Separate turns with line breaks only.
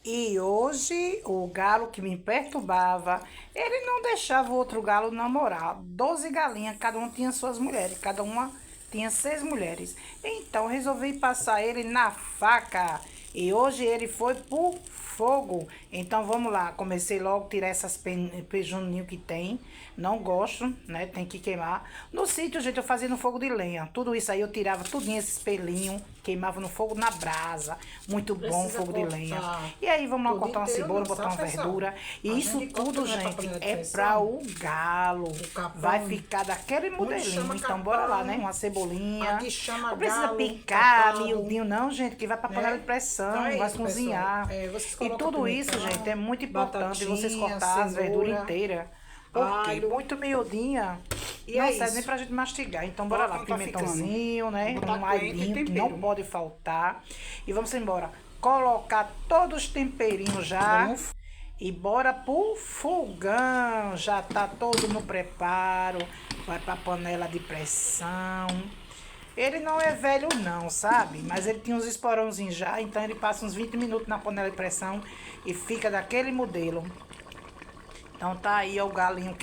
E hoje o galo que me perturbava, ele não deixava o outro galo namorar. 12 galinhas, cada uma tinha suas mulheres, cada uma tinha 6 mulheres. Então resolvi passar ele na faca. E hoje ele foi pro fogo. Então vamos lá, comecei logo a tirar essas pejuninhos que tem. Não gosto, né? Tem que queimar. No sítio, gente, eu fazia no fogo de lenha. Tudo isso aí eu tirava tudinho esses pelinhos, queimava no fogo na brasa. Muito bom
Precisa
fogo de lenha.
cortar
E aí vamos lá
tudo
cortar uma
inteiro,
cebola,
não,
botar uma
sabe, pessoal?
verdura. E
A
isso
gente corta,
tudo,
não é pra
gente,
panela de
é pra
pressão.
o galo.
O capão.
Vai ficar daquele modelinho.
chama
Então bora lá,
capão.
né? Uma cebolinha.
Aqui chama
Não precisa
galo,
picar
capado,
miudinho, não, gente, que vai pra panela
né?
de pressão,
Então é
vai
isso,
cozinhar.
pessoal. Vocês
E
colocam
tudo isso,
pimentão,
gente, é muito importante vocês
batatinha,
cortar as verduras
cenoura,
inteiras. Porque
alho.
muito miudinha
E
não
é
serve nem
isso.
pra gente mastigar. Então bora
Olha
lá,
como tá ficando.
pimentãozinho, né?
Vou botar
Um
coentro e
alhinho que
tempero.
não pode faltar. E vamos embora. Colocar todos os temperinhos já.
Vamos.
E bora pro fogão. Já tá todo no preparo. Vai pra panela de pressão. Ele não é velho não, sabe? Mas ele tinha uns esporãozinhos já, então ele passa uns 20 minutos na panela de pressão e fica daquele modelo. Então tá aí ó, o galinho